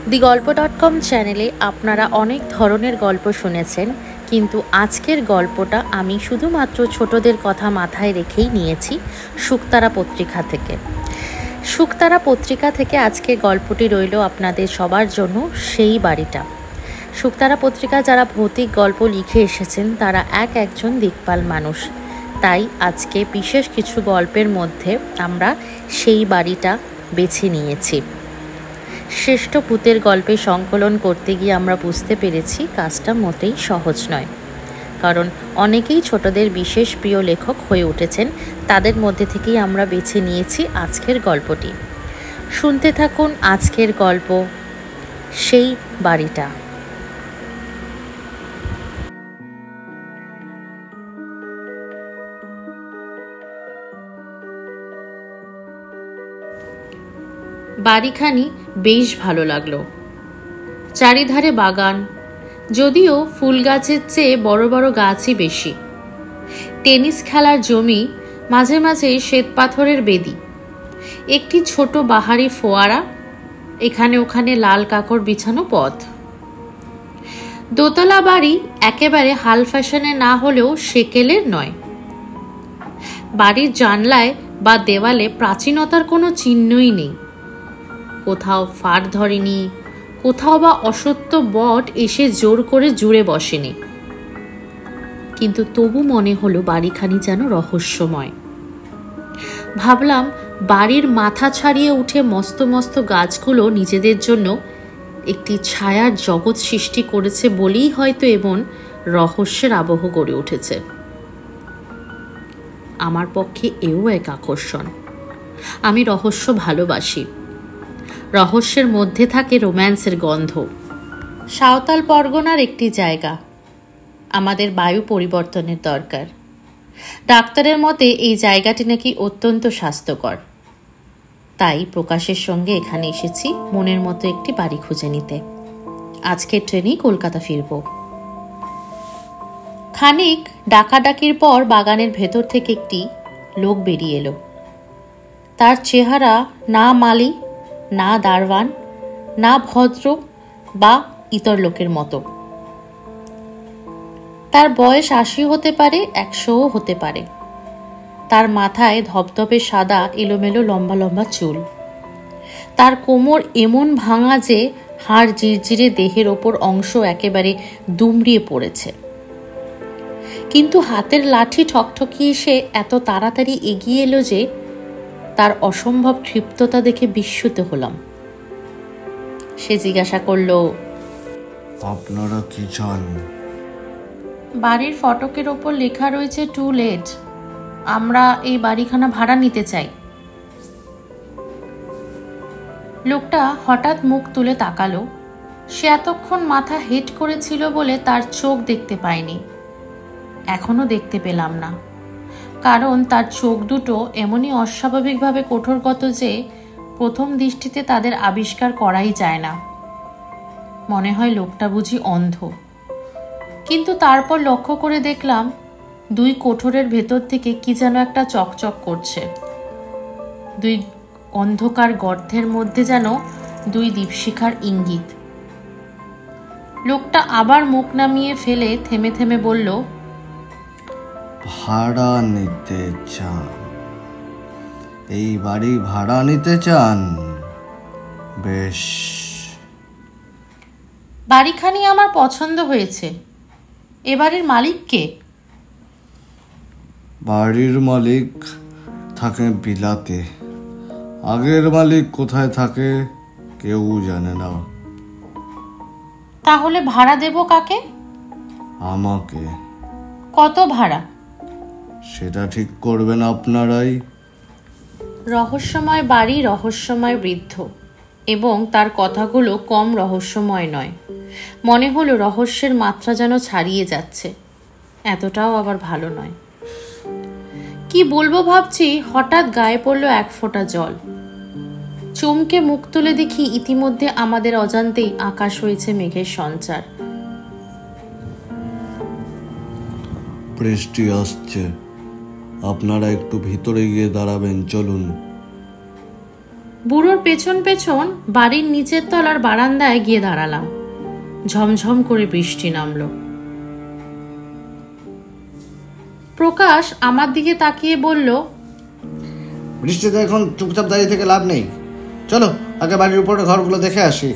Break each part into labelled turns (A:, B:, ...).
A: theGolpo.com চ্যানেলে আপনারা অনেক ধরনের গল্প শুনেছেন, কিন্তু আজকের গল্পটা আমি শুধুমাত্র ছোটদের কথা মাথায় রেখেই নিয়েছি শুকতারা পত্রিকা থেকে। শুকতারা পত্রিকা থেকে আজকের গল্পটি রইল আপনাদের সবার জন্য, সেই বাড়িটা। শুকতারা পত্রিকা যারা ভৌতিক গল্প লিখে এসেছেন তারা একজন দিকপাল মানুষ, তাই আজকে বিশেষ কিছু গল্পের মধ্যে আমরা সেই বাড়িটা বেছে নিয়েছি। শ্রেষ্ঠ ভূতের গল্পে সংকলন করতে গিয়ে আমরা বুঝতে পেরেছি কাজটা মোটেই সহজ নয়, কারণ অনেকেই ছোটদের বিশেষ প্রিয় লেখক হয়ে উঠেছেন। তাদের মধ্যে থেকেই আমরা বেছে নিয়েছি আজকের গল্পটি। শুনতে থাকুন আজকের গল্প, সেই বাড়িটা। বাড়িখানি বেশ ভালো লাগলো। চারিধারে বাগান, যদিও ফুল গাছের চেয়ে বড় বড় গাছই বেশি। টেনিস খেলার জমি, মাঝে মাঝে শ্বেতপাথরের বেদি, একটি ছোট বাহারি ফোয়ারা, এখানে ওখানে লাল কাকড় বিছানো পথ। দোতলা বাড়ি একেবারে হাল ফ্যাশনে না হলেও সেকেলের নয়। বাড়ির জানলায় বা দেওয়ালে প্রাচীনতার কোনো চিহ্নই নেই। কোথাও ফাড় ধরেনি, কোথাও বা অসত্য বট এসে জোর করে জুড়ে বসেনি, কিন্তু তবু মনে হলো বাড়িখানি যেন রহস্যময়। ভাবলাম বাড়ির মাথা ছাড়িয়ে উঠে মস্ত মস্ত গাছগুলো নিজেদের জন্য একটি ছায়ার জগৎ সৃষ্টি করেছে বলেই হয়তো এমন রহস্যের আবহ গড়ে উঠেছে। আমার পক্ষে এও এক আকর্ষণ। আমি রহস্য ভালোবাসি। রহস্যের মধ্যে থাকে রোম্যান্সের গন্ধ। সাঁওতাল পরগনার একটি জায়গা, আমাদের বায়ু পরিবর্তনের দরকার। ডাক্তারের মতে এই জায়গাটি নাকি অত্যন্ত স্বাস্থ্যকর, তাই প্রকাশের সঙ্গে এখানে এসেছি মনের মতো একটি বাড়ি খুঁজে নিতে। আজকের ট্রেনেই কলকাতা ফিরব। খানিক ডাকাডাকির পর বাগানের ভেতর থেকে একটি লোক বেরিয়ে এলো। তার চেহারা না মালি, না দারওয়ান, না ভদ্র বা ইতর লোকের মতো। তার বয়স ৮০ হতে পারে, ১০০ও হতে পারে। তার মাথায় ধবধবে সাদা এলোমেলো লম্বা লম্বা চুল। তার কোমর এমন ভাঙা যে হাড় জিরজিরে দেহের ওপর অংশ একেবারে দুমড়িয়ে পড়েছে। কিন্তু হাতের লাঠি ঠকঠকিয়ে সে এত তাড়াতাড়ি এগিয়ে এলো যে তার অসম্ভব ক্ষিপ্ততা দেখে বিস্মিত হলাম। সে জিজ্ঞাসা করলো,
B: আপনারা কি চান?
A: বাড়ির ফটকের ওপর লেখা রয়েছে টু লেট। আমরা এই বাড়িখানা ভাড়া নিতে চাই। লোকটা হঠাৎ মুখ তুলে তাকালো। সে এতক্ষণ মাথা হেট করেছিল বলে তার চোখ দেখতে পায়নি, এখনো দেখতে পেলাম না, কারণ তার চোখ দুটো এমনই অস্বাভাবিকভাবে কঠোরগত যে প্রথম দৃষ্টিতে তাদের আবিষ্কার করাই যায় না। মনে হয় লোকটা বুঝি অন্ধ, কিন্তু তারপর লক্ষ্য করে দেখলাম দুই কোঠরের ভেতর থেকে কি যেন একটা চকচক করছে। দুই অন্ধকার গর্তের মধ্যে যেন দুই দীপশিখার ইঙ্গিত। লোকটা আবার মুখ নামিয়ে ফেলে থেমে থেমে বলল,
B: ভাড়া নিতে চান? এই বাড়ি ভাড়া নিতে চান? বেশ,
A: বাড়িখানি আমার পছন্দ হয়েছে। এ বাড়ির মালিক কে?
B: বাড়ির মালিক থাকে বিলাতে। আগের মালিক কোথায় থাকে কেউ জানে না।
A: তাহলে ভাড়া দেব কাকে?
B: আমাকে।
A: কত ভাড়া?
B: সেটা ঠিক করবেন আপনারাই।
A: রহস্যময় বাড়ি, রহস্যময় বৃদ্ধ, এবং তার কথাগুলো কম রহস্যময় নয়। মনে হলো রহস্যের মাত্রা যেন ছাড়িয়ে যাচ্ছে। এতটাও আবার ভালো নয়। কি বলবো ভাবছি, হঠাৎ গায়ে পড়লো এক ফোঁটা জল। চমকে মুখ তুলে দেখি ইতিমধ্যে আমাদের অজান্তেই আকাশ হয়েছে মেঘের সঞ্চার।
B: বৃষ্টি আসছে, আপনারা একটু ভিতরে গিয়ে দাঁড়াবেন, চলুন।
A: বুড়োর পেছন পেছন বাড়ির নিচের তলার বারান্দায় গিয়ে দাঁড়ালাম। ঝমঝম করে বৃষ্টি নামলো। প্রকাশ আমার দিকে তাকিয়ে বলল,
B: বৃষ্টিতে এখন চুপচাপ দাঁড়িয়ে থেকে লাভ নেই, চলো আগে বাড়ির উপরে ঘরগুলো দেখে আসি।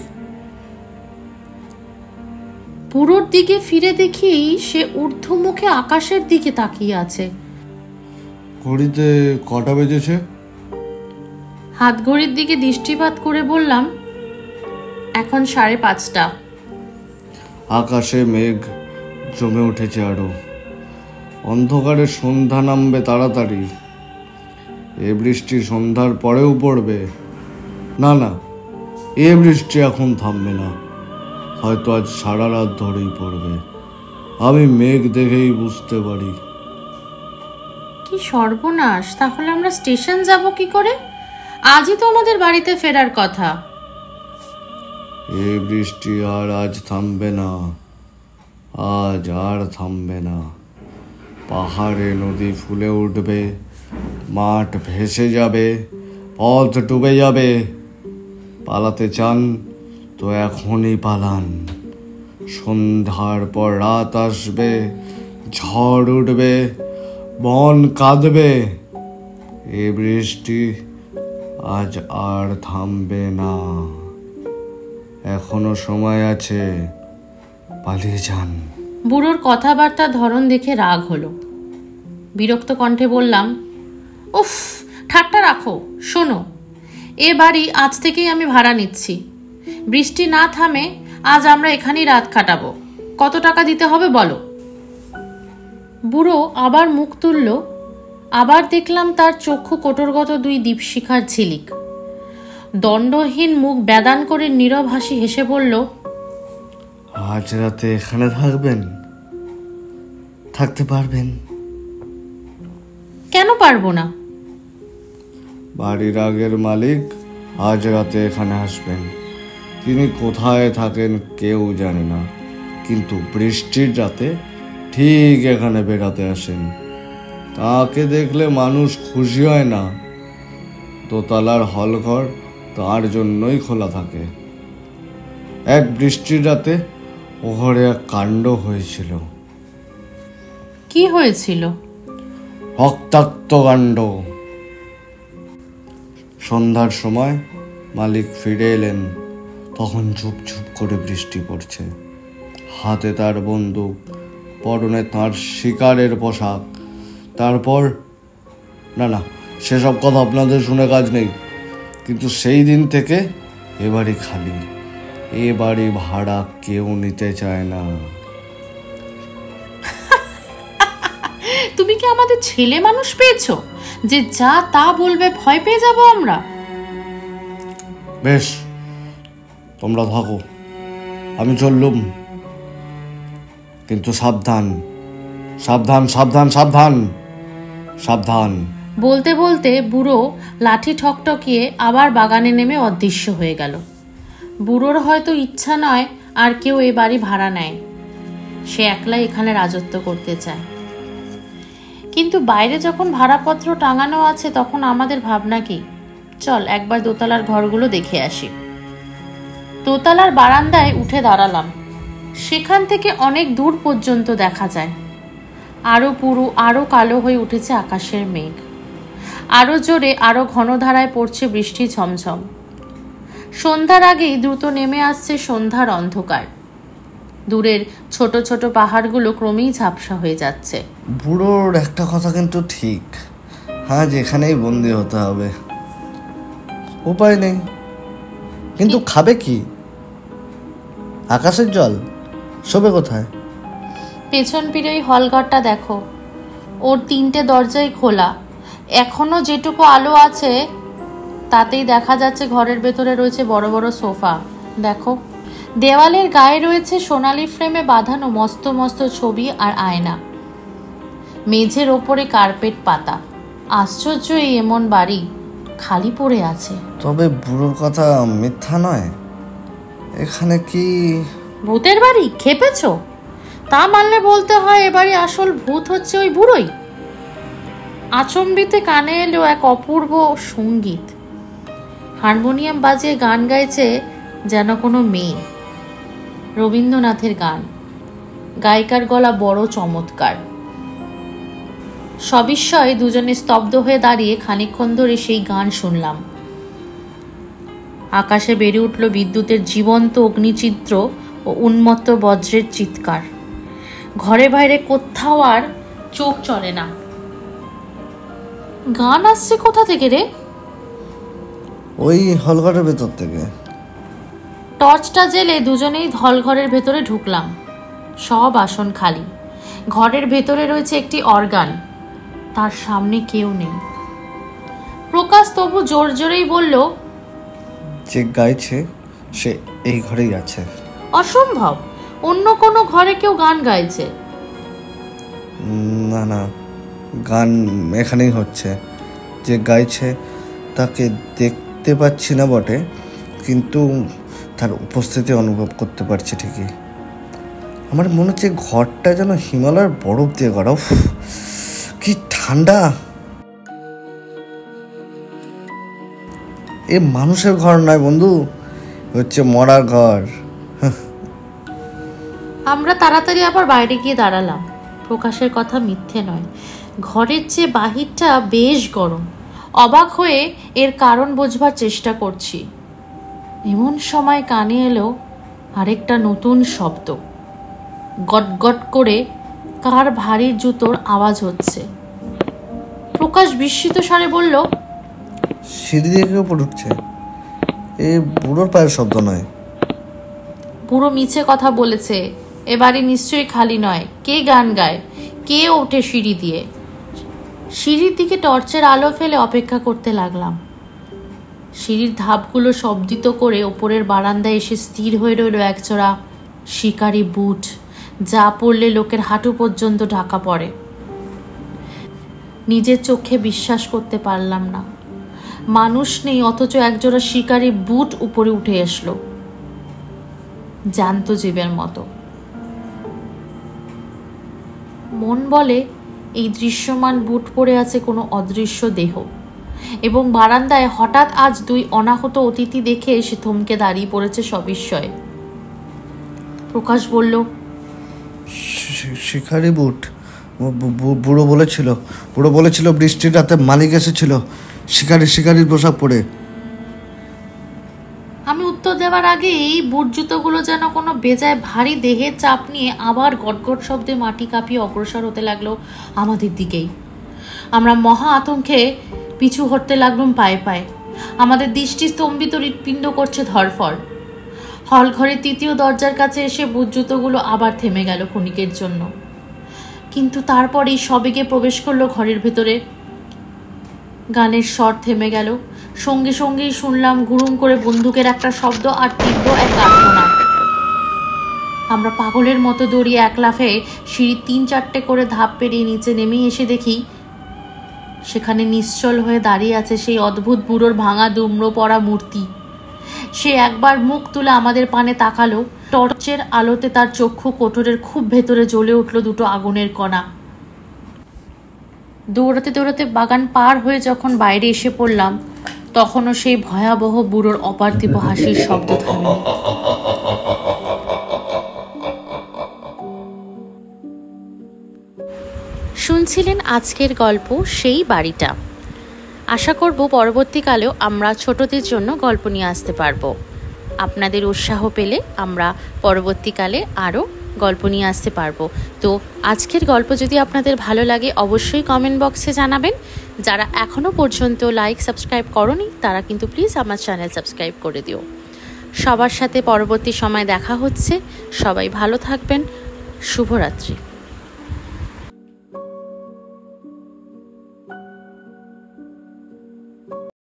A: বুড়োর দিকে ফিরে দেখি সে ঊর্ধ্বমুখে আকাশের দিকে তাকিয়ে আছে।
B: ঘড়িতে কটা বেজেছে?
A: হাত ঘড়ির দিকে দৃষ্টিপাত করে বললাম, এখন 5:30।
B: আকাশে মেঘ জমে উঠেছে আরো, অন্ধকারে সন্ধ্যা নামবে তাড়াতাড়ি। এ বৃষ্টি সন্ধ্যার পরেও পড়বে না, না এ বৃষ্টি এখন থামবে না, হয়তো আজ সারা রাত ধরেই পড়বে। আমি মেঘ দেখেই বুঝতে পারি।
A: কি সর্বনাশ! তাহলে আমরা স্টেশন যাব কি করে? আজই তো আমাদের বাড়িতে ফেরার কথা।
B: এ বৃষ্টি আর আজ থামবে না, আজ আর থামবে না। পাহাড়ে নদী ফুলে উঠবে, মাঠ ভেসে যাবে, পথ ডুবে যাবে। পালাতে চান তো এখনই পালান। সন্ধ্যার পর রাত আসবে, ঝড় উঠবে, বন কাঁদবে। এ বৃষ্টি আজ আর থামবে না, এখনো সময় আছে, পালিয়ে যান।
A: বুড়োর কথাবার্তার ধরন দেখে রাগ হলো। বিরক্ত কণ্ঠে বললাম, উফ, ঠাট্টা রাখো। শোনো, এ বাড়ি আজ থেকেই আমি ভাড়া নিচ্ছি। বৃষ্টি না থামে আজ আমরা এখানেই রাত কাটাবো। কত টাকা দিতে হবে বলো? বুড়ো আবার মুখ তুলল। আবার দেখলাম তার চক্ষু কোটরগত 2 দীপশিখার ঝিলিক। দণ্ডহীন মুখ ব্যাদান করে নীরব হাসি হেসে বলল,
B: আজ রাতে এখানে থাকবেন? থাকতে পারবেন?
A: কেন পারবো না?
B: বাড়ির আগের মালিক আজ রাতে এখানে আসবেন। তিনি কোথায় থাকেন কেউ জানে না, কিন্তু বৃষ্টির রাতে ঠিক এখানে বেড়াতে আসেন। তাকে দেখলে মানুষ খুশি হয় না। দোতলার হলঘর তার জন্যই খোলা থাকে। এক বৃষ্টির রাতে ও ঘরে এক কাণ্ড হয়েছিল।
A: কি হয়েছিল?
B: রক্তাক্ত কাণ্ড। সন্ধ্যার সময় মালিক ফিরে এলেন, তখন ঝুপ ঝুপ করে বৃষ্টি পড়ছে। হাতে তার বন্দুক, পরনে তার শিকারের পোশাক। তারপর না না, সেসব কথা আপনাদের শুনে কাজ নেই। কিন্তু সেই দিন থেকে এ বাড়ি খালি, এ বাড়ি ভাড়া কেউ নিতে চায় না।
A: তুমি কি আমাদের ছেলে মানুষ পেয়েছো যে যা তা বলবে ভয় পেয়ে যাব আমরা?
B: বেশ, তোমরা থাকো, আমি চললুম। কিন্তু সাবধান, সাবধান, সাবধান, সাবধান, সাবধান।
A: বলতে বলতে বুড়ো লাঠি ঠকঠকিয়ে আবার বাগানে নেমে অদৃশ্য হয়ে গেল। বুড়োর হয়তো ইচ্ছা নয় আর কেউ এ বাড়ি ভাড়া নেয়। সে একলাই এখানে রাজত্ব করতে চায়। কিন্তু বাইরে যখন ভাড়াপত্র টাঙানো আছে তখন আমাদের ভাবনা কি? চল একবার দোতলার ঘরগুলো দেখে আসি। দোতলার বারান্দায় উঠে দাঁড়ালাম। সেখান থেকে অনেক দূর পর্যন্ত দেখা যায়। আরো পুরো আরো কালো হয়ে উঠেছে আকাশের মেঘ। আরো জোরে আরো ঘন ধারায় পড়ছে বৃষ্টি ঝমঝম। সন্ধ্যার আগেই দ্রুত নেমে আসছে সন্ধ্যার অন্ধকার। দূরের ছোট ছোট পাহাড়গুলো ক্রমেই ঝাপসা হয়ে যাচ্ছে।
B: বুড়োর একটা কথা কিন্তু ঠিক, হ্যাঁ, যেখানেই বন্দি হতে হবে, উপায় নেই। কিন্তু খাবে কি? আকাশের জল শোবে কোথায়?
A: পেছন ফিরে ওই হলঘরটা দেখো, ওর 3টে দরজাই খোলা। এখনো যেটুকু আলো আছে তাতেই দেখা যাচ্ছে ঘরের ভেতরে রয়েছে বড় বড় সোফা। দেখো, দেওয়ালের গায়ে রয়েছে সোনালি ফ্রেমে বাঁধানো মস্ত মস্ত ছবি আর আয়না। মেঝের ওপরে কার্পেট পাতা। আশ্চর্য, এই এমন বাড়ি খালি পড়ে আছে।
B: তবে বুড়োর কথা মিথ্যা নয়। এখানে কি
A: ভূতের বাড়ি? খেপেছো? তা মানলে বলতে হয় এবারে আসল ভূত হচ্ছে ওই বুড়োই। আচম্বিতে কানে এলো এক অপূর্ব সঙ্গীত। হারমোনিয়াম বাজিয়ে গান গাইছে যেন কোনো মেয়ে। রবীন্দ্রনাথের গান। গায়িকার গলা বড় চমৎকার। সবিস্ময়ে দুজনে স্তব্ধ হয়ে দাঁড়িয়ে খানিকক্ষণ ধরে সেই গান শুনলাম। আকাশে বেড়ে উঠল বিদ্যুতের জীবন্ত অগ্নিচিত্র ও উন্মত্ত বজ্রের চিৎকার। ঘরে বাইরে কোথাও আর চোখ চলে না। গান আসছে কোথা থেকে রে?
B: ওই হলঘরের ভেতর থেকে।
A: টর্চটা জেলে দুজনেই হলঘরের ভেতরে ঢুকলাম। সব আসন খালি। ঘরের ভেতরে রয়েছে একটি অর্গান, তার সামনে কেউ নেই। প্রকাশ তবু জোর জোরেই বলল,
B: যে গাইছে সে এই ঘরেই আছে।
A: অসম্ভব, অন্য কোনো ঘরে কেউ গান গাইছে।
B: না না, গান এখানেই হচ্ছে। যে গাইছে তাকে দেখতে পাচ্ছি না বটে, কিন্তু তার উপস্থিতি অনুভব করতে পারছি ঠিকই। আমার মনে হচ্ছে ঘরটা যেন হিমালয়ের বরফ দিয়ে গড়া। কি ঠান্ডা! এ মানুষের ঘর নয় বন্ধু, হচ্ছে মরার ঘর।
A: আমরা তাড়াতাড়ি আবার বাইরে গিয়ে দাঁড়ালাম। প্রকাশের কথা মিথ্যে নয়, ঘরের চেয়ে বাহিরটা বেশ গরম। অবাক হয়ে এর কারণ বোঝবার চেষ্টা করছি। এমন সময় কানে এলো আরেকটা নতুন শব্দ। গট গট করে কার ভারী জুতোর আওয়াজ হচ্ছে। প্রকাশ বিস্মিত স্বরে বলল,
B: সিঁড়ি দিয়ে কেউ উপরে উঠছে। এ বুড়োর পায়ের শব্দ নয়।
A: বুড়ো মিছে কথা বলেছে, এ বাড়ি নিশ্চয়ই খালি নয়। কে গান গায়? কে ওঠে সিঁড়ি দিয়ে? সিঁড়ির দিকে টর্চের আলো ফেলে অপেক্ষা করতে লাগলাম। সিঁড়ির ধাপগুলো শব্দিত করে ওপরের বারান্দায় এসে স্থির হয়ে রইল একজোড়া শিকারি বুট, যা পড়লে লোকের হাঁটু পর্যন্ত ঢাকা পড়ে। নিজের চোখে বিশ্বাস করতে পারলাম না। মানুষ নেই, অথচ একজোড়া শিকারি বুট উপরে উঠে এসলো, জ্যান্ত জীবের মতো। মন বলে এই দৃশ্যমান বুট পরে আছে কোনো অদৃশ্য দেহ, এবং বারান্দায় হঠাৎ আজ দুই অনাহত অতিথি দেখে সে থমকে দাঁড়িয়ে পড়েছে সবিস্ময়ে। প্রকাশ বলল,
B: শিকারি বুট। বুড়ো বলেছিল বৃষ্টির রাতে মালিক এসেছিল শিকারির পোশাক পরে।
A: আমি উত্তর দেওয়ার আগে এই বুট জুতোগুলো যেন কোনো বেজায় ভারী দেহের চাপ নিয়ে আবার গটগট শব্দে মাটি কাঁপিয়ে অগ্রসর হতে লাগলো আমাদের দিকেই। আমরা মহা আতঙ্কে পিছু হটতে লাগলাম পায়ে পায়ে। আমাদের দৃষ্টি স্তম্ভিত, হৃৎপিণ্ড করছে ধরফর। হল ঘরের তৃতীয় দরজার কাছে এসে বুট জুতোগুলো আবার থেমে গেল ক্ষণিকের জন্য, কিন্তু তারপরেই সবেগে প্রবেশ করলো ঘরের ভেতরে। গানের স্বর থেমে গেল। সঙ্গে সঙ্গেই শুনলাম গুরুম করে বন্দুকের একটা শব্দ আর তীব্র এক আর্তনাদ। আমরা পাগলের মতো দৌড়িয়ে এক লাফে সিঁড়ি 3-4টে করে ধাপ পেরিয়ে নিচে নেমেই এসে দেখি সেখানে নিশ্চল হয়ে দাঁড়িয়ে আছে সেই অদ্ভুত বুড়োর ভাঙা দুমড়ো পড়া মূর্তি। সে একবার মুখ তুলে আমাদের পানে তাকালো। টর্চের আলোতে তার চক্ষু কোটরের খুব ভেতরে জ্বলে উঠল দুটো আগুনের কণা। দৌড়াতে দৌড়াতে বাগান পার হয়ে যখন বাইরে এসে পড়লাম, তখনও সেই ভয়াবহ বুড়োর অপার্থিব হাসির শব্দ থামেনি। শুনছিলেন আজকের গল্প সেই বাড়িটা। আশা করব পরবর্তীকালেও আমরা ছোটদের জন্য গল্প নিয়ে আসতে পারবো। আপনাদের উৎসাহ পেলে আমরা পরবর্তীকালে আরও গল্প নিয়ে আসতে পারবো। তো আজকের গল্প যদি আপনাদের ভালো লাগে অবশ্যই কমেন্ট বক্সে জানাবেন। যারা এখনও পর্যন্ত লাইক সাবস্ক্রাইব করোনি তারা কিন্তু প্লিজ আমার চ্যানেল সাবস্ক্রাইব করে দিও। সবার সাথে পরবর্তী সময় দেখা হচ্ছে। সবাই ভালো থাকবেন। শুভরাত্রি।